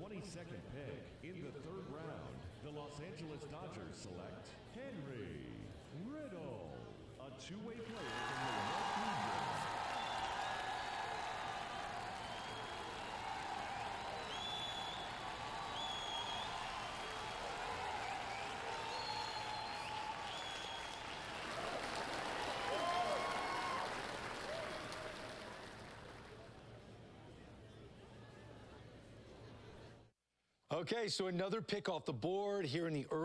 22nd pick in the third round, the Los Angeles Dodgers select Henry Riddle, a two-way player from the West Region. Okay, so another pick off the board here in the early.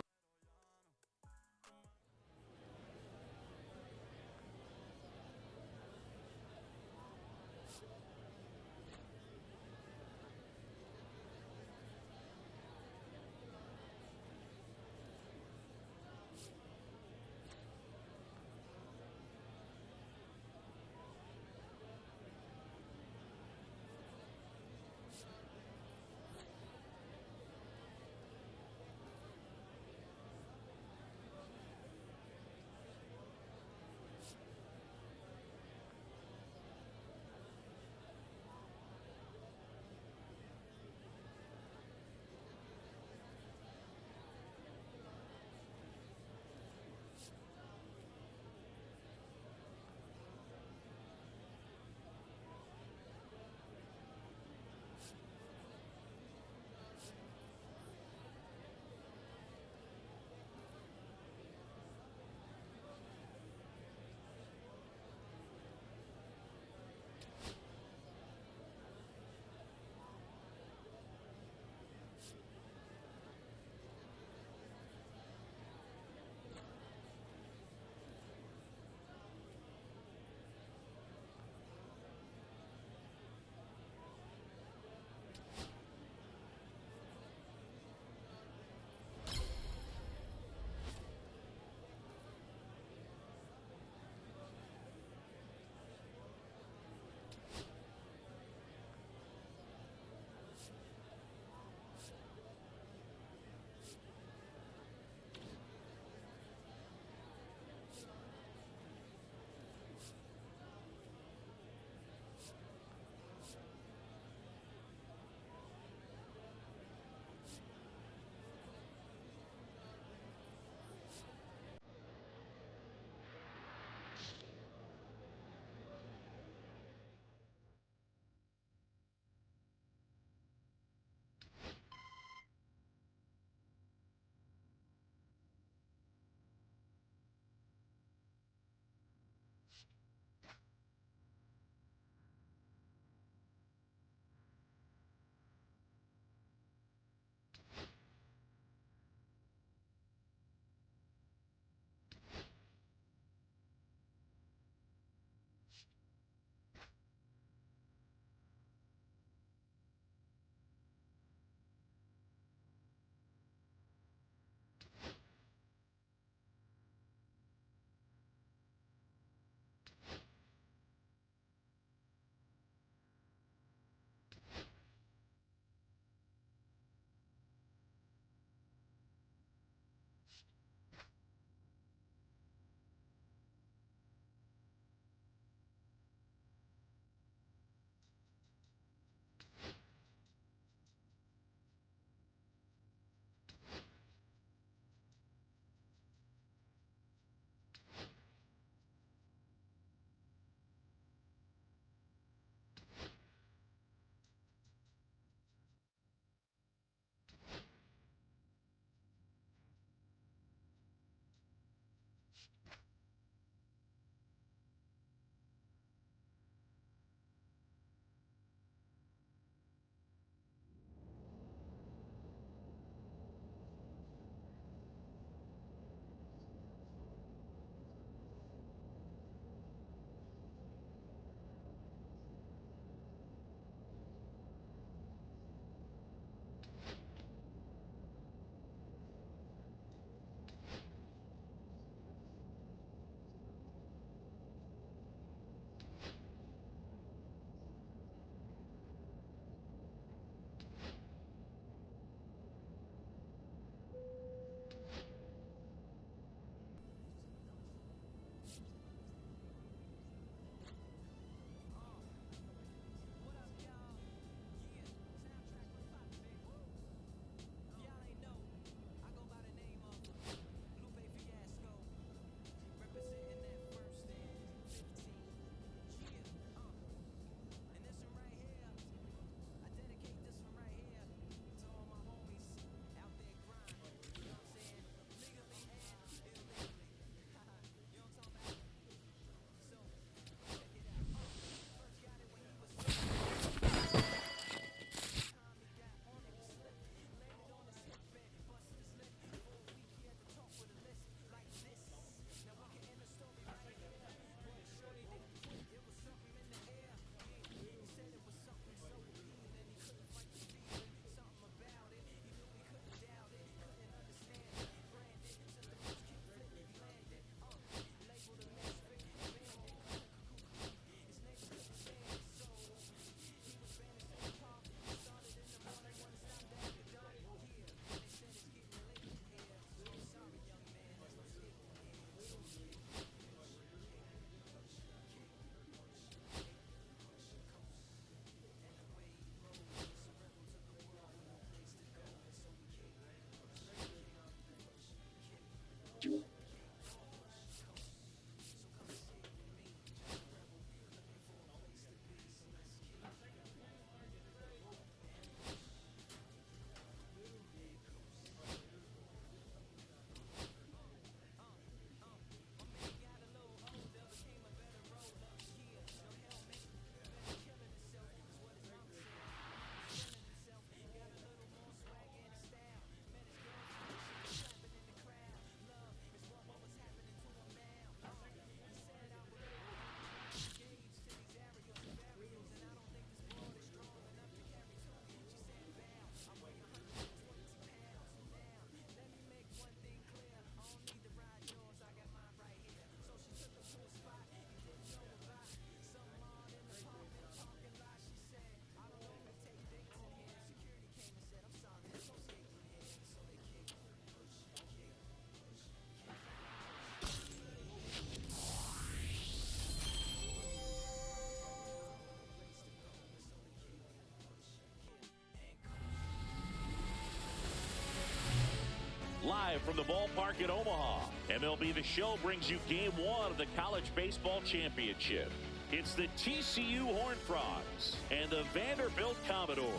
live from the ballpark in Omaha. MLB The Show brings you Game 1 of the College Baseball Championship. It's the TCU Horned Frogs and the Vanderbilt Commodores.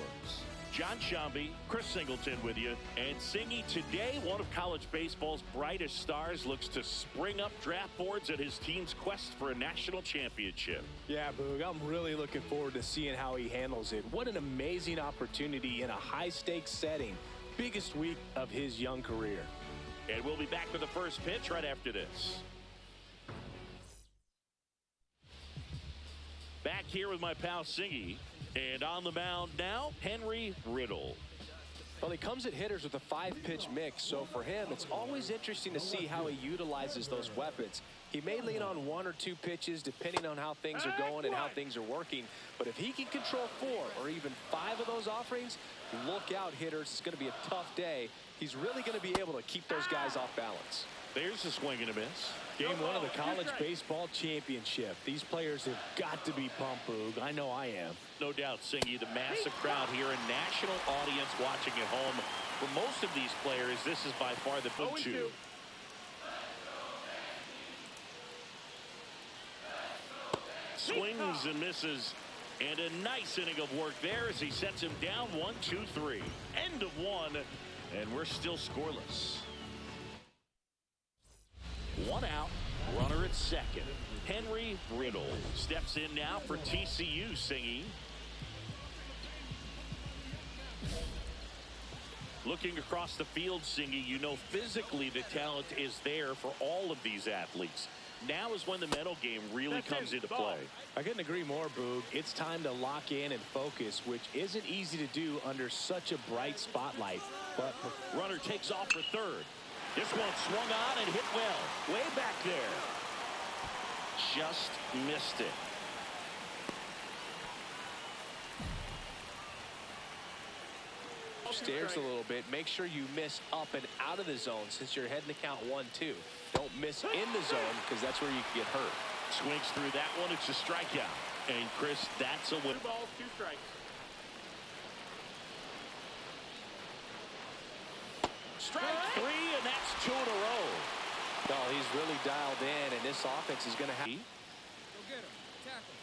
John Shambi, Chris Singleton with you. And Singy, today one of college baseball's brightest stars looks to spring up draft boards at his team's quest for a national championship. Yeah, Boog, I'm really looking forward to seeing how he handles it. What an amazing opportunity in a high-stakes setting. Biggest week of his young career. And we'll be back with the first pitch right after this. Back here with my pal Singy. And on the mound now, Henry Riddle. Well, he comes at hitters with a 5-pitch mix, so for him, it's always interesting to see how he utilizes those weapons. He may lean on 1 or 2 pitches depending on how things are going and how things are working, but if he can control 4 or even 5 of those offerings, look out, hitters. It's going to be a tough day. He's really going to be able to keep those guys off balance. There's a swing and a miss. Game 1 of the College Baseball Championship. These players have got to be pumped, Boog. I know I am. No doubt, Singy, the massive crowd here, a national audience watching at home. For most of these players, this is by far the go-to. Swings and misses. And a nice inning of work there as he sets him down 1, 2, 3. End of 1, and we're still scoreless. 1 out, runner at second. Henry Riddle steps in now for TCU, Singy. Looking across the field, Singy, you know physically the talent is there for all of these athletes. Now is when the mental game really comes into play. I couldn't agree more, Boog. It's time to lock in and focus, which isn't easy to do under such a bright spotlight. But runner takes off for third. This one swung on and hit well. Way back there. Just missed it. Upstairs a little bit. Make sure you miss up and out of the zone since you're heading to count 1-2. Don't miss in the zone because that's where you can get hurt. Swings through that one. It's a strikeout. And Chris, that's a win. 2 balls, 2 strikes. Strike 3, and that's 2 in a row. Well, he's really dialed in, and this offense is going to have. Go get him. Tackle.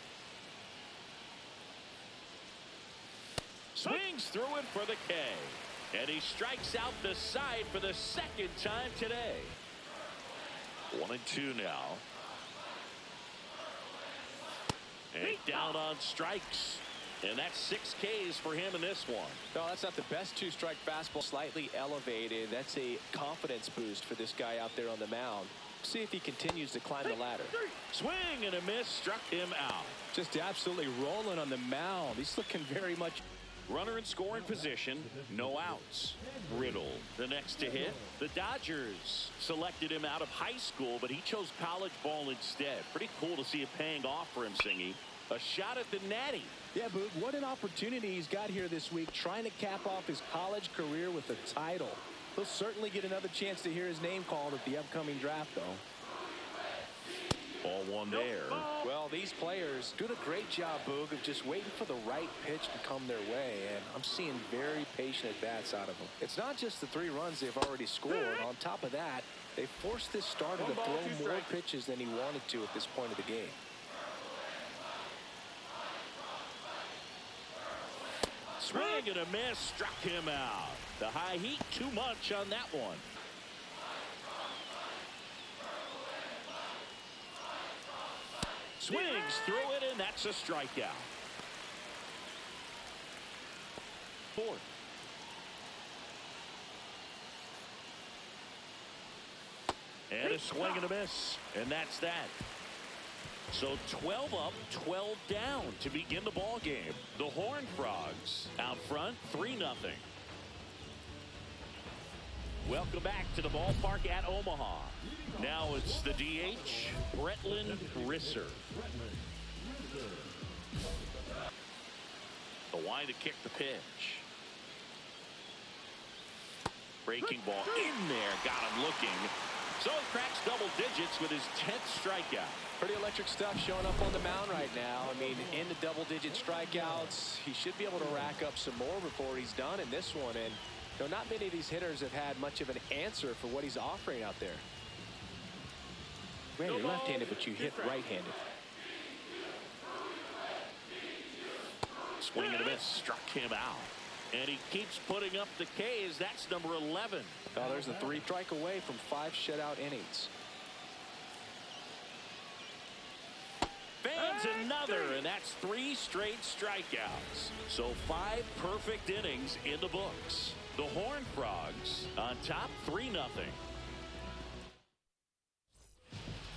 Swings through it for the K. And he strikes out the side for the second time today. 1-2 now. And down on strikes. And that's 6 Ks for him in this one. No, that's not the best 2-strike fastball. Slightly elevated. That's a confidence boost for this guy out there on the mound. See if he continues to climb the ladder. Swing and a miss, struck him out. Just absolutely rolling on the mound. He's looking very much. Runner in scoring position, no outs. Riddle, the next to hit. The Dodgers selected him out of high school, but he chose college ball instead. Pretty cool to see it paying off for him, Singy. A shot at the Natty. Yeah, but what an opportunity he's got here this week, trying to cap off his college career with a title. He'll certainly get another chance to hear his name called at the upcoming draft, though. Ball one there. Well, these players do a great job, Boog, of just waiting for the right pitch to come their way, and I'm seeing very patient at-bats out of them. It's not just the 3 runs they've already scored. On top of that, they forced this starter to throw more pitches than he wanted to at this point of the game. Swing and a miss, struck him out. The high heat, too much on that one. Swings through it, and that's a strikeout. 4th. And a swing and a miss, and that's that. So 12 up, 12 down to begin the ball game. The Horned Frogs out front, 3-0. Welcome back to the ballpark at Omaha. Now it's the DH, Bretland Risser. The line to kick the pitch. Breaking ball in there, got him looking. So he cracks double digits with his 10th strikeout. Pretty electric stuff showing up on the mound right now. I mean, in the double-digit strikeouts, he should be able to rack up some more before he's done in this one. And No, not many of these hitters have had much of an answer for what he's offering out there. Randy, you're left-handed, but you hit right-handed. Swing and a miss, struck him out. And he keeps putting up the Ks. That's number 11. Oh, there's a 3-strike away from 5 shutout innings. Fans another, and that's 3 straight strikeouts. So 5 perfect innings in the books. The Horned Frogs on top 3-0.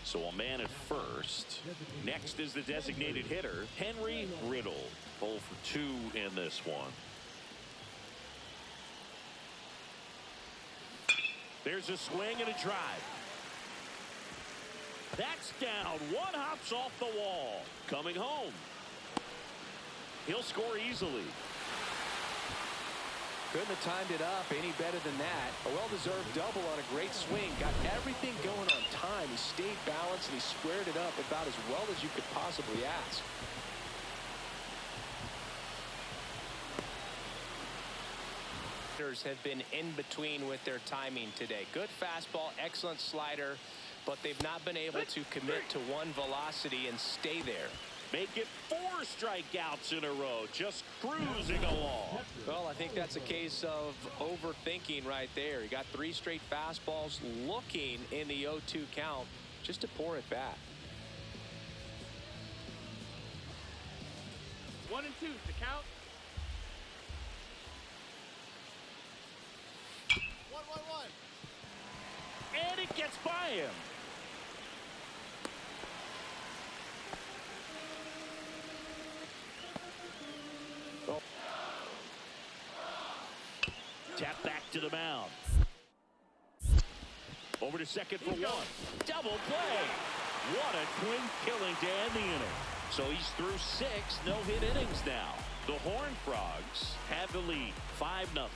So a man at first. Next is the designated hitter, Henry Riddle. 0 for 2 in this one. There's a swing and a drive. That's down. One hops off the wall. Coming home. He'll score easily. Couldn't have timed it up any better than that. A well-deserved double on a great swing. Got everything going on time. He stayed balanced and he squared it up about as well as you could possibly ask. Have been in between with their timing today. Good fastball, excellent slider, but they've not been able to commit to one velocity and stay there. Make it 4 strikeouts in a row, just cruising along. Well, I think that's a case of overthinking right there. He got 3 straight fastballs looking in the 0-2 count just to pour it back. 1 and 2 to count. 1-1-1. And it gets by him. Tap back to the mound. Over to second for 1. Double play. What a twin killing to end the inning. So he's through 6 no-hit innings now. The Horned Frogs have the lead, 5-0.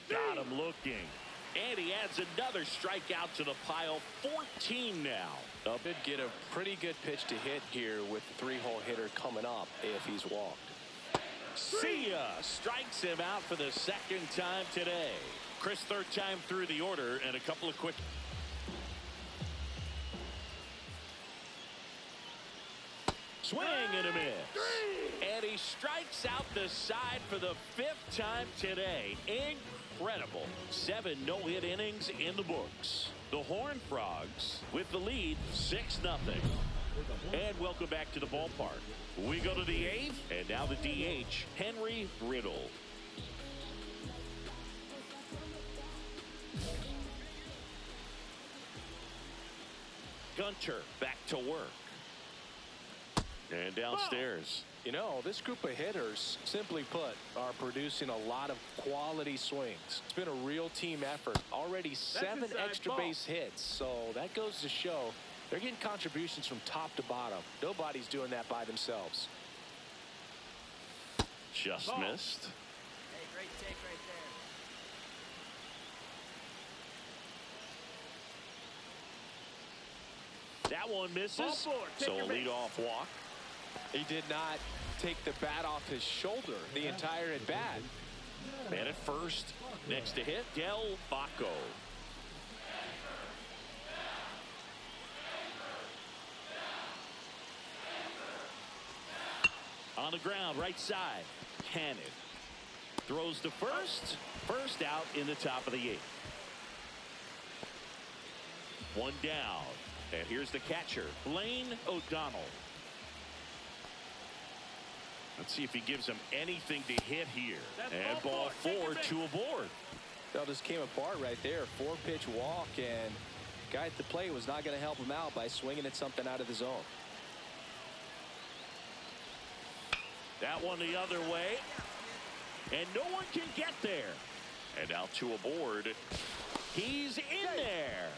Got him looking. And he adds another strikeout to the pile. 14 now. Did get a pretty good pitch to hit here with the 3-hole hitter coming up if he's walked. See ya. Strikes him out for the 2nd time today. Chris, 3rd time through the order, and a couple of quick. Swing and a miss. And he strikes out the side for the 5th time today. Incredible. 7 no-hit innings in the books. The Horned Frogs with the lead, 6-0. And welcome back to the ballpark. We go to the 8th, and now the DH, Henry Riddle. Gunter back to work. And downstairs. You know, this group of hitters, simply put, are producing a lot of quality swings. It's been a real team effort. Already 7 extra base hits, so that goes to show they're getting contributions from top to bottom. Nobody's doing that by themselves. Just missed. Hey, great take right there. That one misses. So a leadoff walk. He did not take the bat off his shoulder the entire at bat. Man at first. Next to hit, Del Baco. On the ground, right side. Cannon throws to first. First out in the top of the 8th. 1 down. And here's the catcher, Blaine O'Donnell. Let's see if he gives him anything to hit here. And ball 4, 2 aboard. That just came apart right there. 4-pitch walk, and guy at the plate was not going to help him out by swinging at something out of the zone. That one the other way. And no one can get there. And now 2 aboard. He's in there.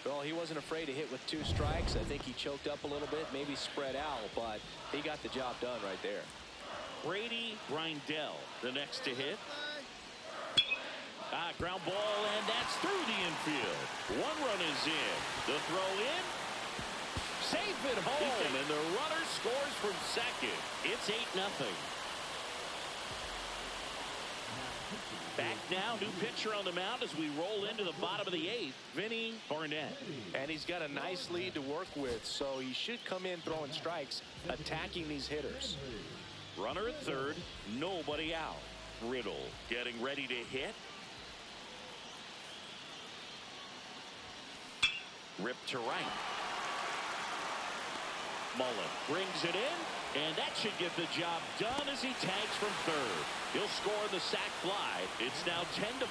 Well, he wasn't afraid to hit with 2 strikes. I think he choked up a little bit, maybe spread out, but he got the job done right there. Brady Grindell, the next to hit. Ground ball, and that's through the infield. One run is in. The throw in. Safe at home, and the runner scores from second. It's 8-0. Back now, new pitcher on the mound as we roll into the bottom of the 8th, Vinny Barnett. And he's got a nice lead to work with, so he should come in throwing strikes, attacking these hitters. Runner at third, nobody out. Riddle getting ready to hit. Ripped to right. Mullen brings it in, and that should get the job done as he tags from third. He'll score the sac fly. It's now 10-5.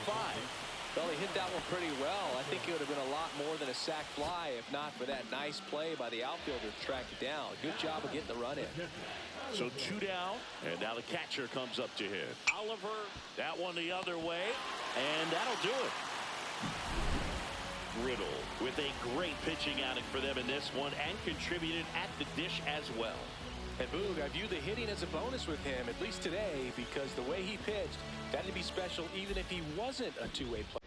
Well, he hit that one pretty well. I think it would have been a lot more than a sac fly if not for that nice play by the outfielder to track it down. Good job of getting the run in. So 2 down, and now the catcher comes up to hit. Oliver, that one the other way, and that'll do it. Riddle with a great pitching outing for them in this one and contributed at the dish as well. And Boog, I view the hitting as a bonus with him, at least today, because the way he pitched, that'd be special even if he wasn't a two-way player.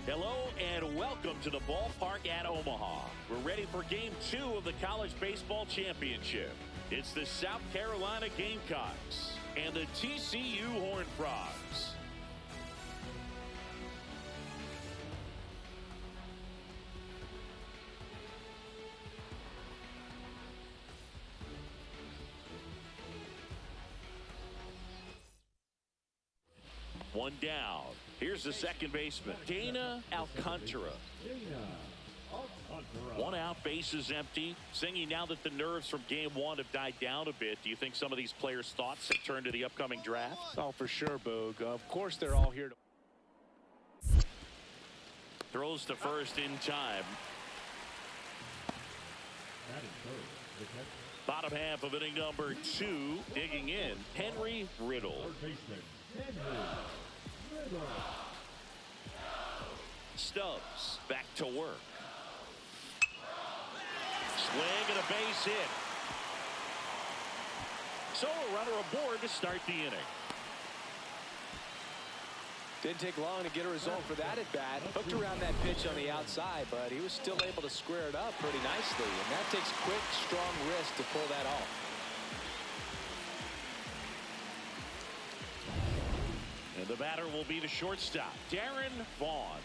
Hello and welcome to the ballpark at Omaha. We're ready for Game 2 of the College Baseball Championship. It's the South Carolina Gamecocks and the TCU Horned Frogs. One down. Here's the second baseman, Dana Alcantara. One out, bases empty. Singing now that the nerves from Game 1 have died down a bit. Do you think some of these players' thoughts have turned to the upcoming draft? Oh, for sure, Boog. Of course they're all here to... Throws to first in time. Bottom half of inning number 2. Digging in, Henry Riddle. Stubbs back to work. Swing and a base hit. So a runner aboard to start the inning. Didn't take long to get a result for that at bat. Hooked around that pitch on the outside, but he was still able to square it up pretty nicely. And that takes quick, strong wrist to pull that off. And the batter will be the shortstop, Darren Vaughn.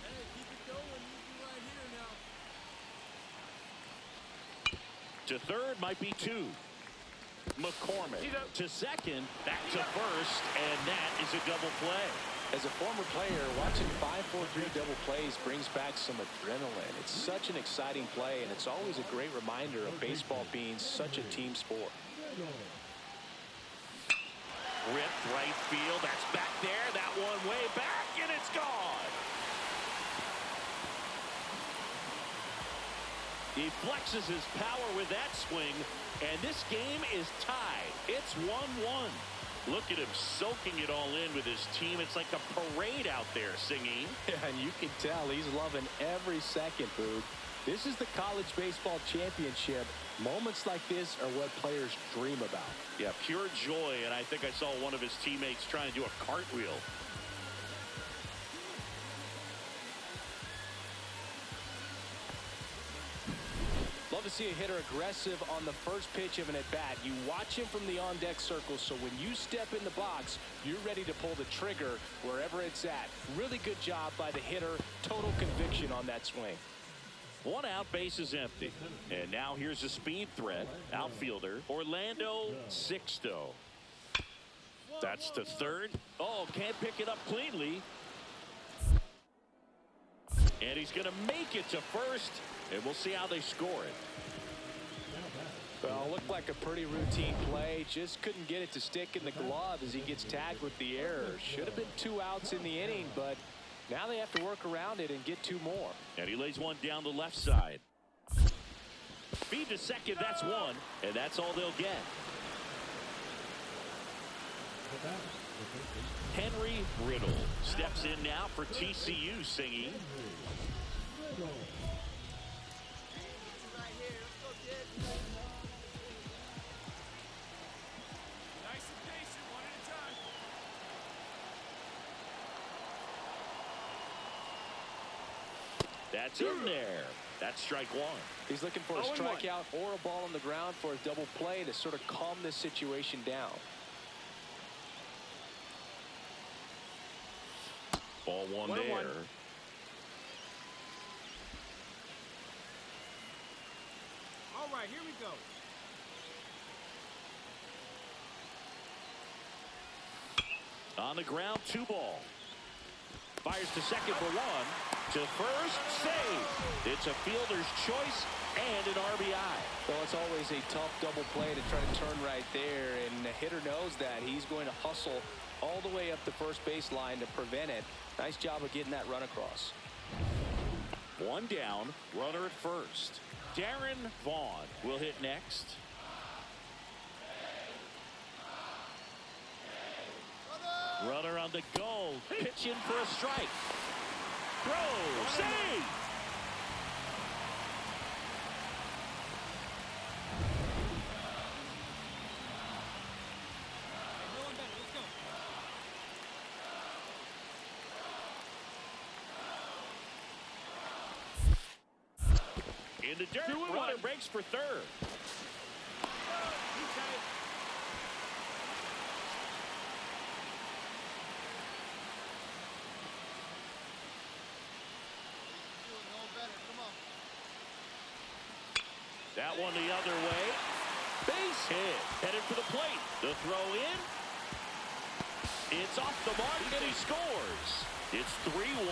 To third might be 2. McCormick to second, back to first, and that is a double play. As a former player, watching 5-4-3 double plays brings back some adrenaline. It's such an exciting play, and it's always a great reminder of baseball being such a team sport. Ripped right field. That's back there. That one way back, and it's gone. He flexes his power with that swing, and this game is tied. It's 1-1. Look at him soaking it all in with his team. It's like a parade out there, Singing. Yeah, and you can tell he's loving every second, Boog. This is the college baseball championship. Moments like this are what players dream about. Yeah, pure joy, and I think I saw one of his teammates trying to do a cartwheel. Love to see a hitter aggressive on the first pitch of an at-bat. You watch him from the on-deck circle, so when you step in the box, you're ready to pull the trigger wherever it's at. Really good job by the hitter. Total conviction on that swing. One out, base is empty. And now here's a speed threat. Outfielder Orlando Sixto. That's to third. Oh, can't pick it up cleanly. And he's going to make it to first. And we'll see how they score it. Well, looked like a pretty routine play. Just couldn't get it to stick in the glove as he gets tagged with the error. Should have been 2 outs in the inning, but now they have to work around it and get 2 more. And he lays one down the left side. Feed to second, that's one. And that's all they'll get. Henry Riddle steps in now for TCU singing. That's in there. That's strike one. He's looking for a strikeout or a ball on the ground for a double play to sort of calm this situation down. Ball one there. All right, here we go. On the ground, 2 ball. Fires to second for 1. To first, save. It's a fielder's choice and an RBI. Well, it's always a tough double play to try to turn right there, and the hitter knows that. He's going to hustle all the way up the first base line to prevent it. Nice job of getting that run across. 1 down, runner at first. Darren Vaughn will hit next. Runner on the go. Pitch in for a strike. Throw. Save. In the dirt. Runner breaks for third. That one the other way. Base hit. Headed for the plate. The throw in. It's off the mark and he scores. It's 3-1.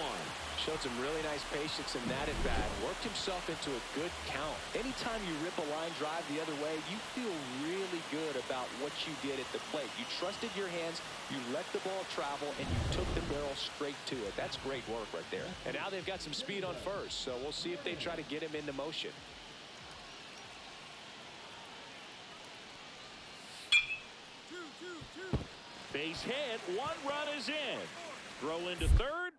Showed some really nice patience in that at bat. Worked himself into a good count. Anytime you rip a line drive the other way, you feel really good about what you did at the plate. You trusted your hands, you let the ball travel, and you took the barrel straight to it. That's great work right there. And now they've got some speed on first, so we'll see if they try to get him into motion. Base hit. 1 run is in. Throw into third.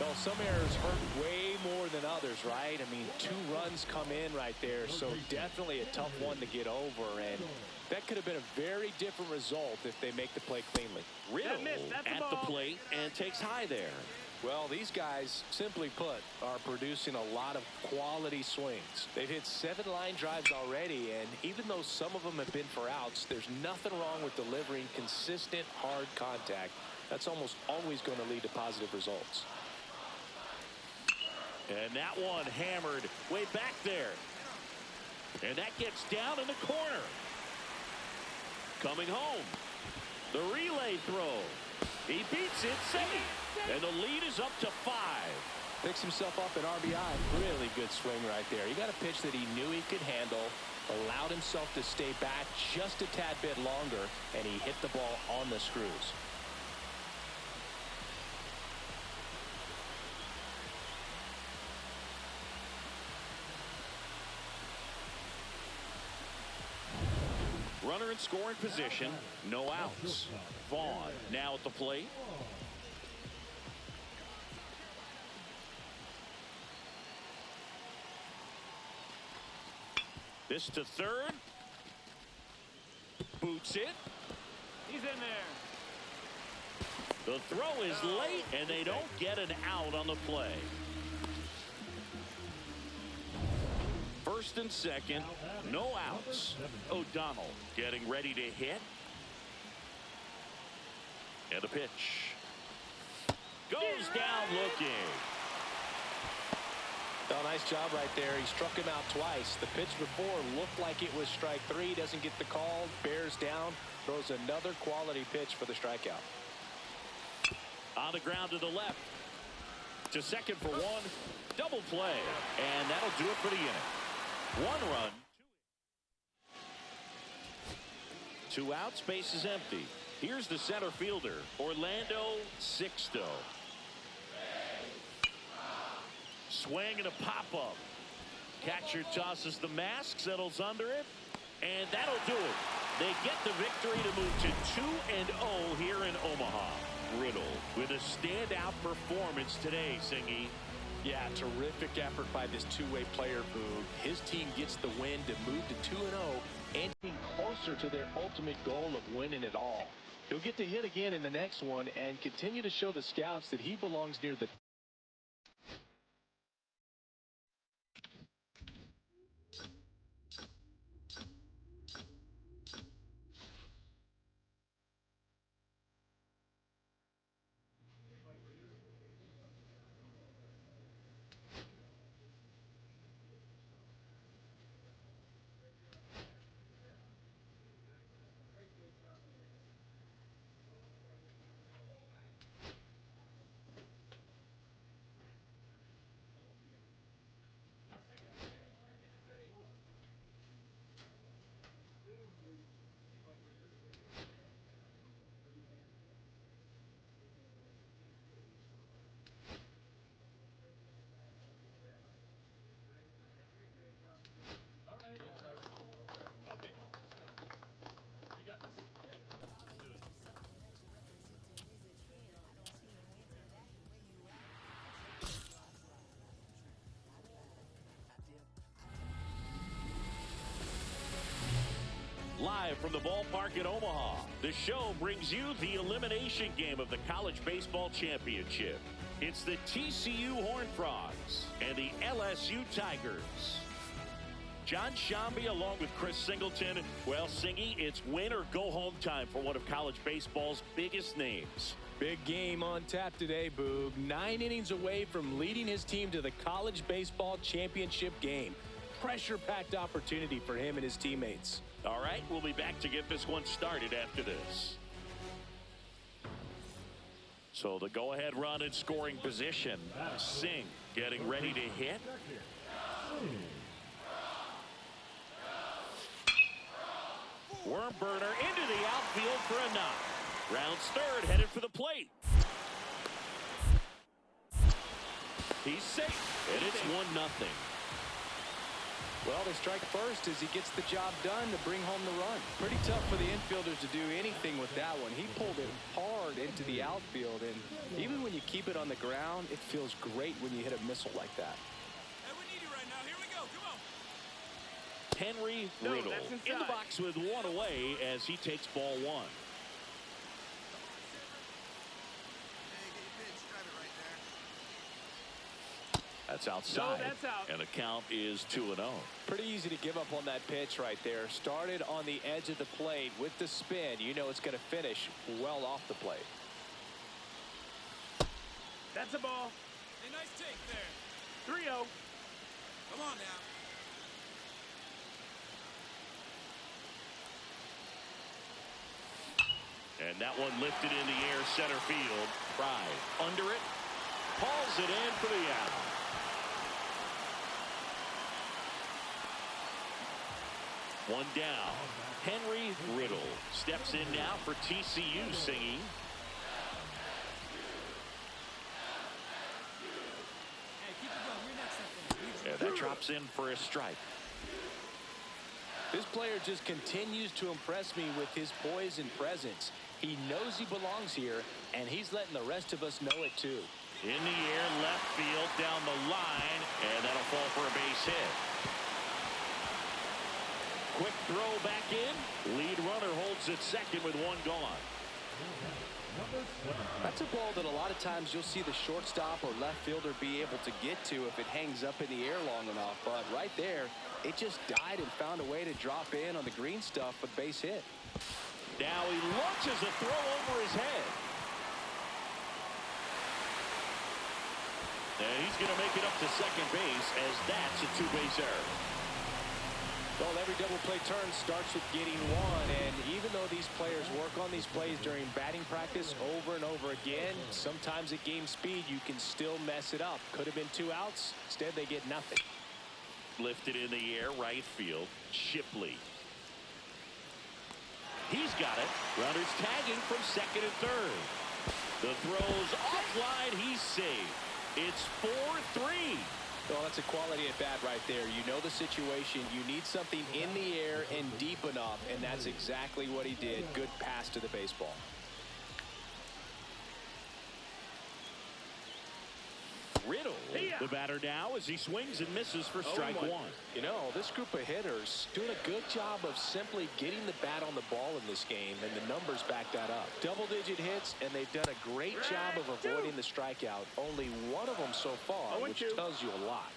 Well, some errors hurt way more than others, right? I mean, 2 runs come in right there, so definitely a tough one to get over, and that could have been a very different result if they make the play cleanly. Riddle at the plate and takes high there. Well, these guys, simply put, are producing a lot of quality swings. They've hit 7 line drives already, and even though some of them have been for outs, there's nothing wrong with delivering consistent, hard contact. That's almost always going to lead to positive results. And that one hammered way back there. And that gets down in the corner. Coming home. The relay throw. He beats it, safe. And the lead is up to 5. Picks himself up an RBI. Really good swing right there. He got a pitch that he knew he could handle, allowed himself to stay back just a tad bit longer, and he hit the ball on the screws. Runner in scoring position, no outs. Vaughn now at the plate. This to third. Boots it. He's in there. The throw is late, and they don't get an out on the play. First and second, no outs. O'Donnell getting ready to hit. And the pitch. Goes down looking. Oh, nice job right there. He struck him out twice. The pitch before looked like it was strike 3. Doesn't get the call. Bears down. Throws another quality pitch for the strikeout. On the ground to the left. To second for one. Double play. And that'll do it for the inning. 1 run. 2 outs. Base is empty. Here's the center fielder, Orlando Sixto. Swing and a pop-up. Catcher tosses the mask, settles under it, and that'll do it. They get the victory to move to 2-0 here in Omaha. Riddle with a standout performance today, Singy. Yeah, terrific effort by this two-way player, Boog. His team gets the win to move to 2-0 and being closer to their ultimate goal of winning it all. He'll get to hit again in the next one and continue to show the scouts that he belongs near the Live from the ballpark in Omaha, the show brings you the elimination game of the College Baseball Championship. It's the TCU Horned Frogs and the LSU Tigers. John Shambi along with Chris Singleton. Well, Singy, it's win or go home time for one of college baseball's biggest names. big game on tap today, Boog. 9 innings away from leading his team to the College Baseball Championship game. Pressure-packed opportunity for him and his teammates. All right, we'll be back to get this one started after this. So the go-ahead run in scoring position. Singh getting ready to hit. Worm burner into the outfield for a knock. Rounds third, headed for the plate. He's safe, and it's 1-0. Well, they strike first as he gets the job done to bring home the run. Pretty tough for the infielders to do anything with that one. He pulled it hard into the outfield, and even when you keep it on the ground, it feels great when you hit a missile like that. Hey, we need you right now. Here we go. Come on. Henry Riddle in the box with one away as he takes ball one. That's outside, No, that's out. and the count is 2-0. Pretty easy to give up on that pitch right there. Started on the edge of the plate with the spin. You know it's going to finish well off the plate. That's a ball. Hey, nice take there. 3-0. Come on now. And that one lifted in the air center field. Fry under it. Hauls it in for the out. One down. Henry Riddle steps in now for TCU, Singing. Hey, keep it going. You're next up there. And that drops in for a strike. This player just continues to impress me with his poise and presence. He knows he belongs here, and he's letting the rest of us know it too. In the air, left field, down the line, and that'll fall for a base hit. Quick throw back in. Lead runner holds at second with one gone. That's a ball that a lot of times you'll see the shortstop or left fielder be able to get to if it hangs up in the air long enough. But right there, it just died and found a way to drop in on the green stuff with base hit. Now he launches a throw over his head. And he's going to make it up to second base as that's a two-base error. Well, every double play turn starts with getting one, and even though these players work on these plays during batting practice over and over again, sometimes at game speed you can still mess it up. Could have been 2 outs. Instead, they get nothing. Lifted in the air, right field. Shipley. He's got it. Runners tagging from second and third. The throw's offline. He's safe. It's 4-3. Well, that's a quality at bat right there. You know the situation. You need something in the air and deep enough, and that's exactly what he did. Good pass to the baseball. Riddle, the batter now as he swings and misses for strike one. You know, this group of hitters doing a good job of simply getting the bat on the ball in this game, and the numbers back that up. Double-digit hits, and they've done a great job of avoiding the strikeout. Only one of them so far, which tells you a lot.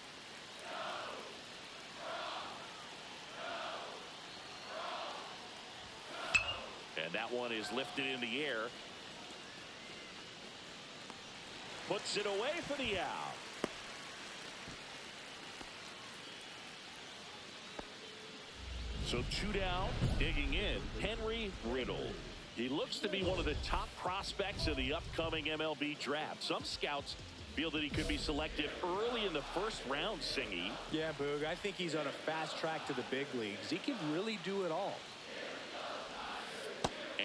And that one is lifted in the air. Puts it away for the out. So 2 down, digging in, Henry Riddle. He looks to be one of the top prospects of the upcoming MLB draft. Some scouts feel that he could be selected early in the first round, Singy. Yeah, Boog, I think he's on a fast track to the big leagues. He can really do it all.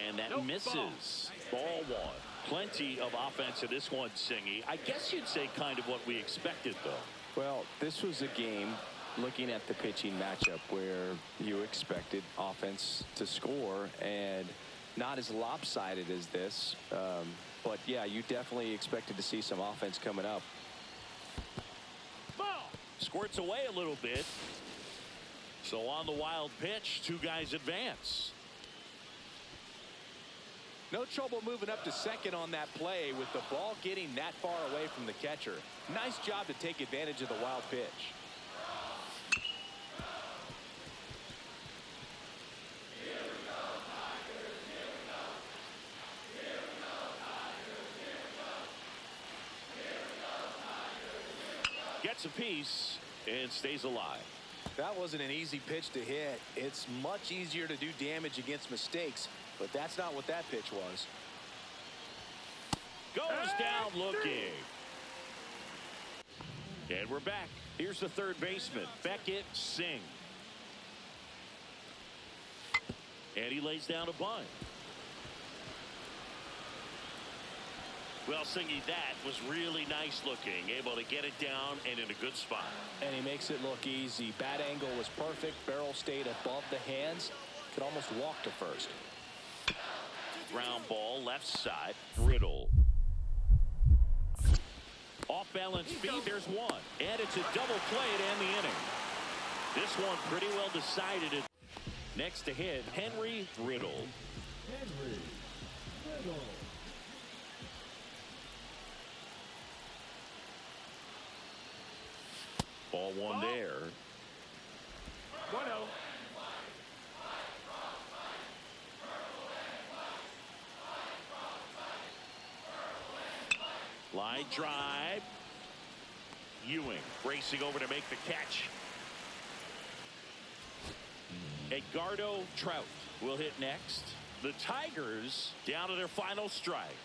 And that misses. Ball one. Plenty of offense in this one, Singy. I guess you'd say kind of what we expected, though. Well, this was a game, looking at the pitching matchup, where you expected offense to score, and not as lopsided as this. But, yeah, you definitely expected to see some offense coming up. Ball squirts away a little bit. So on the wild pitch, 2 guys advance. No trouble moving up to second on that play with the ball getting that far away from the catcher. Nice job to take advantage of the wild pitch. Gets a piece and stays alive. That wasn't an easy pitch to hit. It's much easier to do damage against mistakes, but that's not what that pitch was. Goes down looking. And we're back. Here's the third baseman, Beckett Singh. And he lays down a bunt. Well, Singy, that was really nice looking. Able to get it down and in a good spot. And he makes it look easy. Bat angle was perfect. Barrel stayed above the hands. Could almost walk to first. Ground ball, left side. Riddle. Off balance speed, there's one. And it's a double play to end the inning. This one pretty well decided. Next to hit, Henry Riddle. Henry Riddle. Ball one there. 1-0. Line drive. Ewing racing over to make the catch. Edgardo Trout will hit next. The Tigers down to their final strike.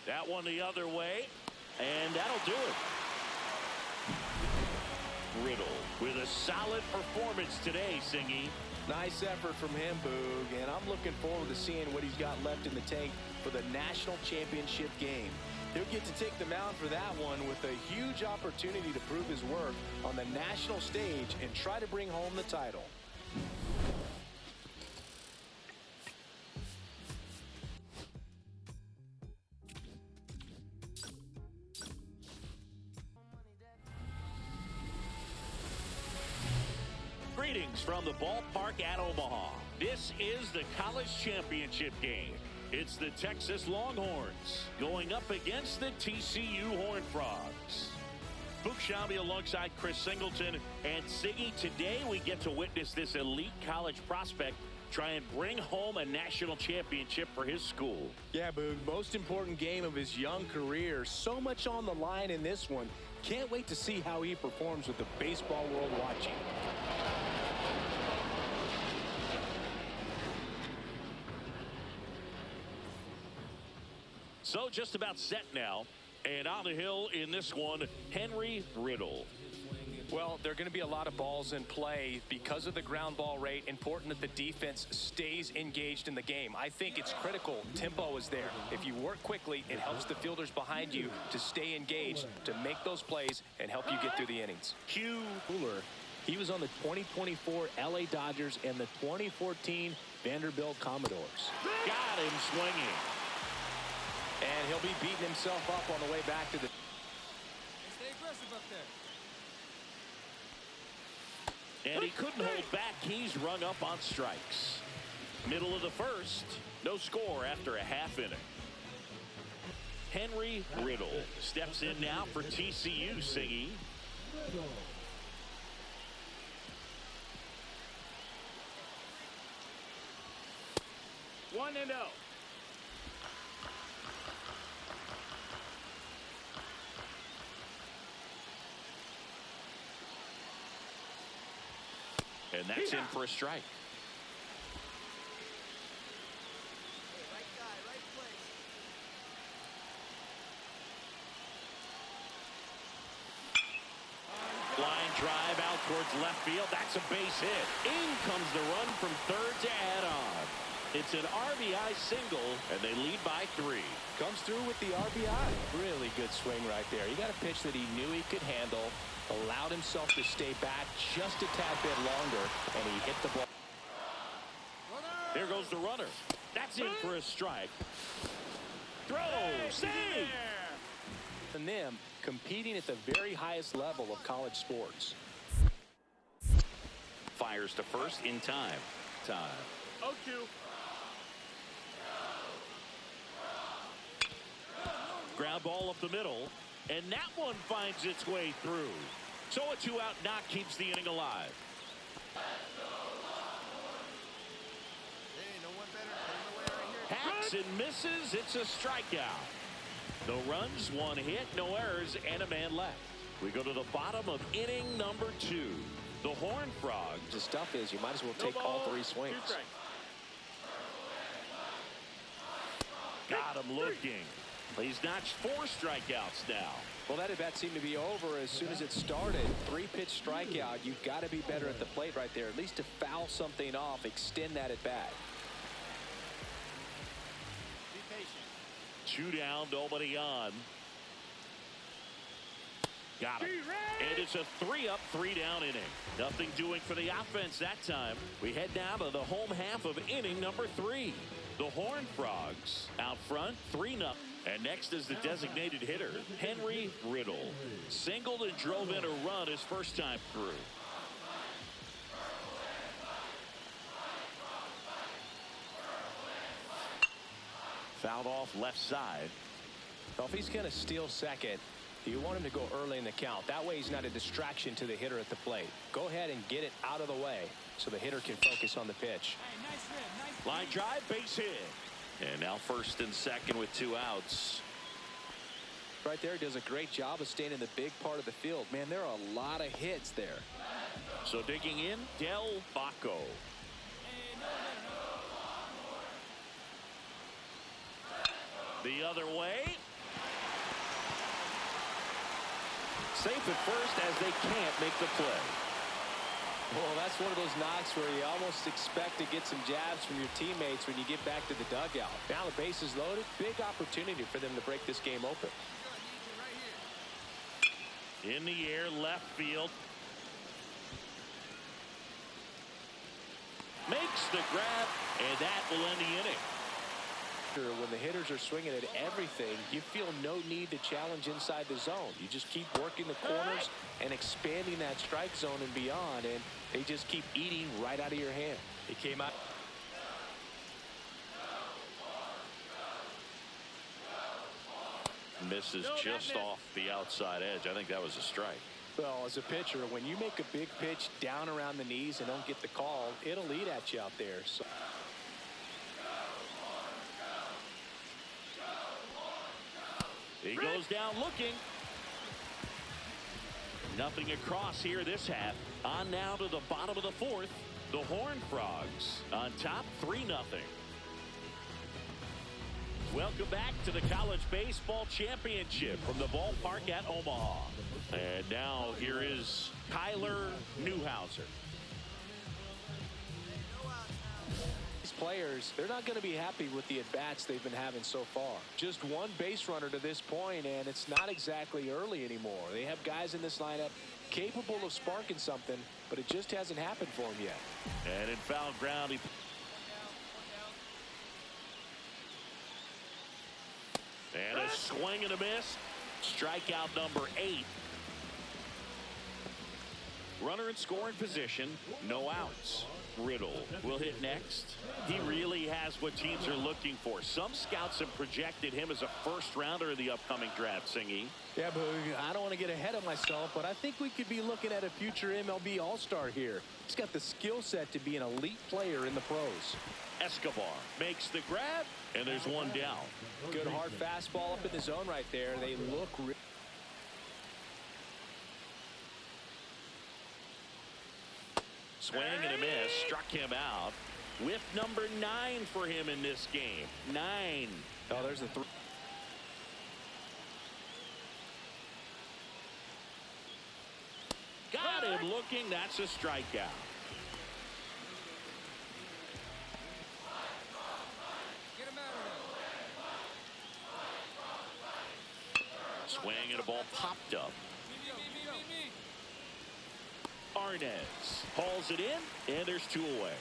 That one the other way, and that'll do it. Riddle with a solid performance today, Singy. Nice effort from him, Boog, and I'm looking forward to seeing what he's got left in the tank for the national championship game. He'll get to take the mound for that one with a huge opportunity to prove his worth on the national stage and try to bring home the title. Greetings from the ballpark at Omaha. This is the college championship game. It's the Texas Longhorns going up against the TCU Horned Frogs. Fuchs Shambi alongside Chris Singleton and Siggy. Today we get to witness this elite college prospect try and bring home a national championship for his school. Yeah, Boog, most important game of his young career. So much on the line in this one. Can't wait to see how he performs with the baseball world watching. So just about set now. And on the hill in this one, Henry Riddle. Well, there are going to be a lot of balls in play because of the ground ball rate. Important that the defense stays engaged in the game. I think it's critical. Tempo is there. If you work quickly, it helps the fielders behind you to stay engaged, to make those plays, and help you get through the innings. Hugh Fuller, he was on the 2024 LA Dodgers and the 2014 Vanderbilt Commodores. got him swinging. And he'll be beating himself up on the way back to the... Stay aggressive up there. And he couldn't hold back. He's rung up on strikes. Middle of the first. No score after a half inning. Henry Riddle steps in now for TCU, Siggy. 1-0. And that's in for a strike. Right guy, right place. Line drive out towards left field. That's a base hit. In comes the run from third to add on. It's an RBI single, and they lead by 3. Comes through with the RBI. Really good swing right there. He got a pitch that he knew he could handle, allowed himself to stay back just a tad bit longer, and he hit the ball. There goes the runner. That's in for a strike. Throw, save! And them competing at the very highest level of college sports. Fires to first in time. 0-2. Ground ball up the middle, and that one finds its way through. So a 2-out knock keeps the inning alive. Hey, no one better. Put him away right here. Hacks and misses. It's a strikeout. No runs, 1 hit, no errors, and a man left. We go to the bottom of inning number 2. The Horned Frogs. The stuff is you might as well take all 3 swings. Got him looking. He's notched 4 strikeouts now. Well, that at bat seemed to be over as soon as it started. 3-pitch strikeout. You've got to be better at the plate right there, at least to foul something off, extend that at bat. Be patient. 2 down, nobody on. Got him. And it's a 3-up, 3-down inning. Nothing doing for the offense that time. We head down to the home half of inning number 3. The Horned Frogs out front, 3-0. And next is the designated hitter, Henry Riddle. Singled and drove in a run his first time through. Fouled off left side. Well, if he's going to steal second, you want him to go early in the count. That way he's not a distraction to the hitter at the plate. Go ahead and get it out of the way so the hitter can focus on the pitch. Hey, nice hit, nice Line drive, base hit. And now first and second with 2 outs. Right there, does a great job of staying in the big part of the field. Man, there are a lot of hits there. So digging in, Del Baco. The other way. Safe at first as they can't make the play. Well, that's one of those knocks where you almost expect to get some jabs from your teammates when you get back to the dugout. Now the base is loaded. Big opportunity for them to break this game open. In the air, left field. Makes the grab, and that will end the inning. When the hitters are swinging at everything, you feel no need to challenge inside the zone. You just keep working the corners and expanding that strike zone and beyond, and they just keep eating right out of your hand. He came out. misses just off the outside edge. I think that was a strike. Well, as a pitcher, when you make a big pitch down around the knees and don't get the call, it'll eat at you out there. So he goes down looking. Nothing across here this half. On now to the bottom of the fourth. The Horned Frogs on top 3-0. Welcome back to the College Baseball Championship from the ballpark at Omaha. And now here is Kyler Newhouser. these players, they're not going to be happy with the at-bats they've been having so far. Just one base runner to this point, and it's not exactly early anymore. They have guys in this lineup capable of sparking something, but it just hasn't happened for them yet. And in foul ground, he... And a swing and a miss. Strikeout number 8. Runner in scoring position. No outs. Riddle will hit next. He really has what teams are looking for. Some scouts have projected him as a first rounder in the upcoming draft, Singy. Yeah, but I don't want to get ahead of myself, but I think we could be looking at a future MLB All-Star here. He's got the skill set to be an elite player in the pros. Escobar makes the grab, and there's one down. Good hard fastball up in the zone right there. They look Swing and a miss. Struck him out. With number 9 for him in this game. 9. Oh, there's the 3. Got him looking. That's a strikeout. Swing and a ball popped up. Arnez hauls it in, and there's 2 away.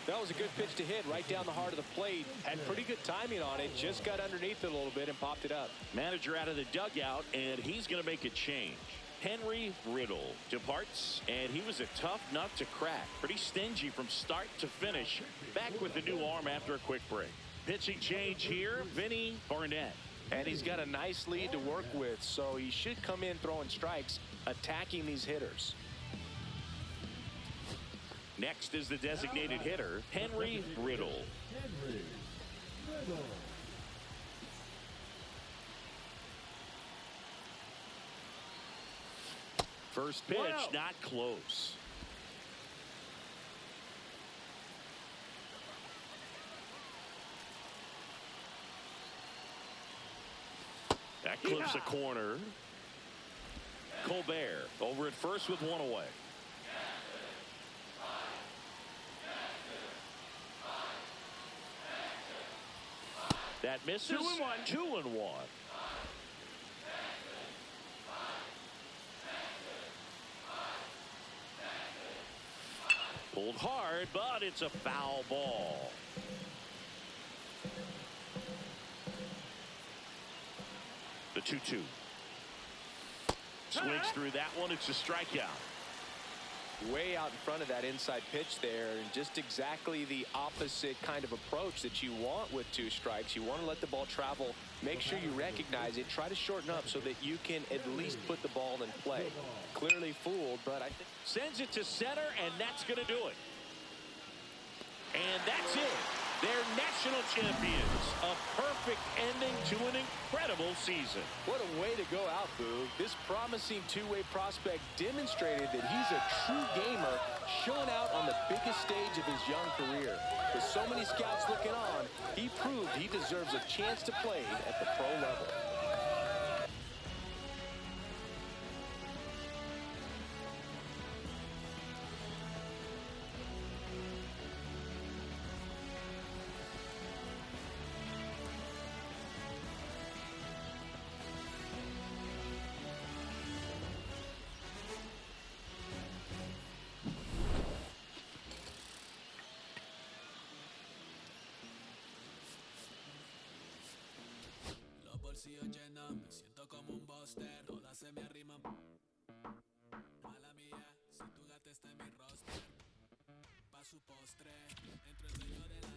That was a good pitch to hit right down the heart of the plate. Had pretty good timing on it. Just got underneath it a little bit and popped it up. Manager out of the dugout, and he's going to make a change. Henry Riddle departs, and he was a tough nut to crack. Pretty stingy from start to finish. Back with the new arm after a quick break. Pitching change here, Vinny Barnett. And he's got a nice lead to work with, so he should come in throwing strikes, attacking these hitters. Next is the designated hitter, Henry Riddle. First pitch, not close. That clips a corner. Colbert over at first with 1 away. That misses. 2-1. Pulled hard, but it's a foul ball. The 2-2. Swings through that one. It's a strikeout. Way out in front of that inside pitch there, and just exactly the opposite kind of approach that you want with 2 strikes. You want to let the ball travel, make sure you recognize it, try to shorten up so that you can at least put the ball in play. Clearly fooled, but I think sends it to center, and that's going to do it. And that's it. They're national champions. A perfect ending to an incredible season. What a way to go out, Boog. This promising two-way prospect demonstrated that he's a true gamer, showing out on the biggest stage of his young career. With so many scouts looking on, he proved he deserves a chance to play at the pro level. Llena, me siento como un buster, todas se me arriman. Mala mía, si tu gata está en mi roster, pa' su postre, entro el dueño de la